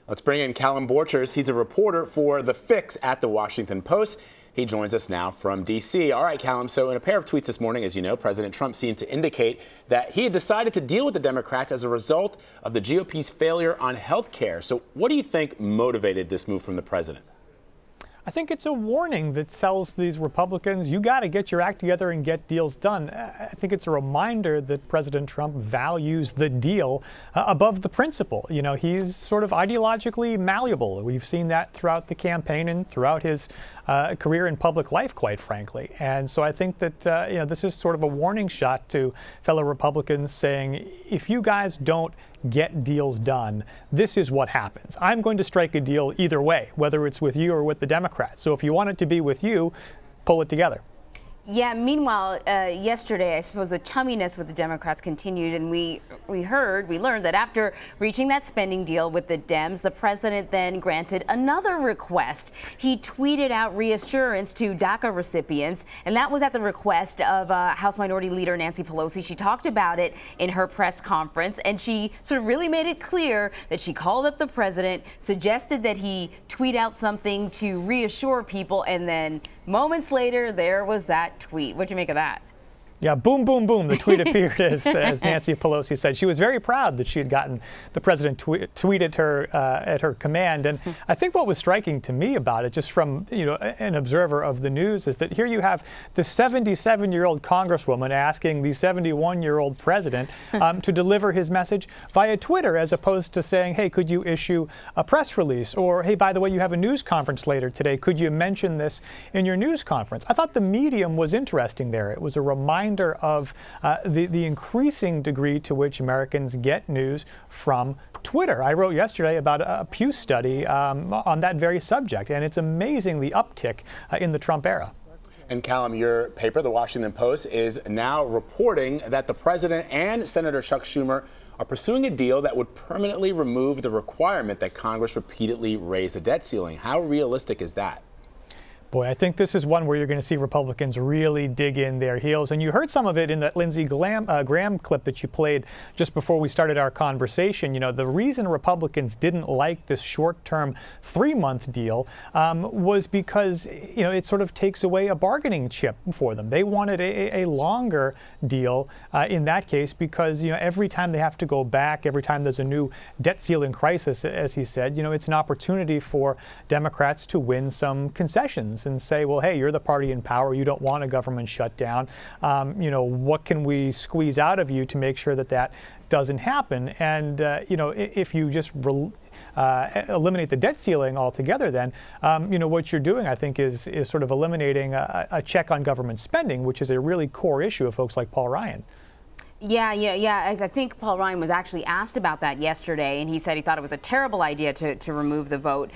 Let's bring in Callum Borchers. He's a reporter for The Fix at The Washington Post. He joins us now from D.C. All right, Callum, so in a pair of tweets this morning, as you know, President Trump seemed to indicate that he had decided to deal with the Democrats as a result of the GOP's failure on health care. So what do you think motivated this move from the president? I think it's a warning that tells these Republicans, you got to get your act together and get deals done. I think it's a reminder that President Trump values the deal above the principle. You know, he's sort of ideologically malleable. We've seen that throughout the campaign and throughout his career in public life, quite frankly. And so I think that, you know, this is sort of a warning shot to fellow Republicans saying, if you guys don't get deals done, this is what happens. I'm going to strike a deal either way, whether it's with you or with the Democrats. So if you want it to be with you, pull it together. Yeah, meanwhile, yesterday, I suppose the chumminess with the Democrats continued, and we learned that after reaching that spending deal with the Dems, the president then granted another request. He tweeted out reassurance to DACA recipients, and that was at the request of House Minority Leader Nancy Pelosi. She talked about it in her press conference, and she sort of really made it clear that she called up the president, suggested that he tweet out something to reassure people, and then moments later, there was that tweet. What'd you make of that? Yeah, boom, boom, boom. The tweet appeared as Nancy Pelosi said. She was very proud that she had gotten the president tweeted her at her command. And I think what was striking to me about it, just from an observer of the news, is that here you have the 77-year-old congresswoman asking the 71-year-old president to deliver his message via Twitter, as opposed to saying, hey, could you issue a press release? Or, hey, by the way, you have a news conference later today. Could you mention this in your news conference? I thought the medium was interesting there. It was a reminder of the increasing degree to which Americans get news from Twitter. I wrote yesterday about a Pew study on that very subject, and it's amazing the uptick in the Trump era. And Callum, your paper, The Washington Post, is now reporting that the president and Senator Chuck Schumer are pursuing a deal that would permanently remove the requirement that Congress repeatedly raise the debt ceiling. How realistic is that? Boy, I think this is one where you're going to see Republicans really dig in their heels. And you heard some of it in that Lindsey Graham clip that you played just before we started our conversation. You know, the reason Republicans didn't like this short-term 3-month deal was because, it sort of takes away a bargaining chip for them. They wanted a longer deal in that case because, every time they have to go back, every time there's a new debt ceiling crisis, as he said, it's an opportunity for Democrats to win some concessions and say, well, hey, you're the party in power. You don't want a government shutdown. What can we squeeze out of you to make sure that that doesn't happen? And, if you just eliminate the debt ceiling altogether, then, what you're doing, I think, is sort of eliminating a check on government spending, which is a really core issue of folks like Paul Ryan. Yeah. I think Paul Ryan was actually asked about that yesterday, and he said he thought it was a terrible idea to remove the vote.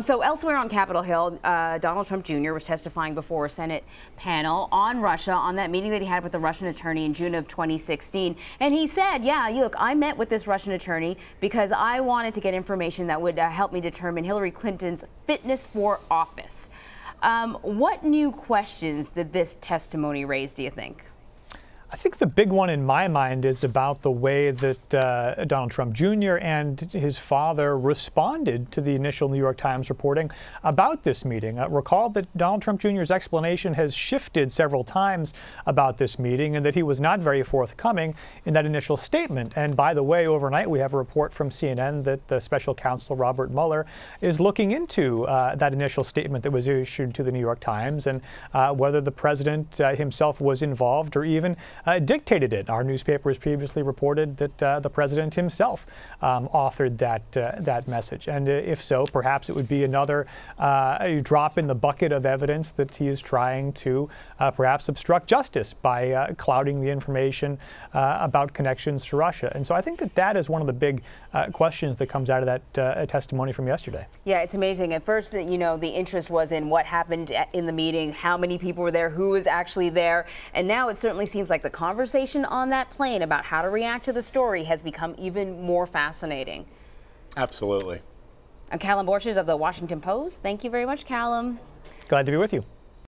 So elsewhere on Capitol Hill, Donald Trump Jr. was testifying before a Senate panel on Russia, on that meeting that he had with the Russian attorney in June of 2016. And he said, yeah, look, I met with this Russian attorney because I wanted to get information that would help me determine Hillary Clinton's fitness for office. What new questions did this testimony raise, do you think? I think the big one in my mind is about the way that Donald Trump Jr. and his father responded to the initial New York Times reporting about this meeting. Recall that Donald Trump Jr.'s explanation has shifted several times about this meeting and that he was not very forthcoming in that initial statement. And by the way, overnight we have a report from CNN that the special counsel Robert Mueller is looking into that initial statement that was issued to the New York Times and whether the president himself was involved or even dictated it. Our newspaper has previously reported that the president himself authored that message. And if so, perhaps it would be another drop in the bucket of evidence that he is trying to perhaps obstruct justice by clouding the information about connections to Russia. And so I think that is one of the big questions that comes out of that testimony from yesterday. Yeah, it's amazing. At first, the interest was in what happened in the meeting, how many people were there, who was actually there. And now it certainly seems like the conversation on that plane about how to react to the story has become even more fascinating. Absolutely. Callum Borchers of The Washington Post. Thank you very much, Callum. Glad to be with you.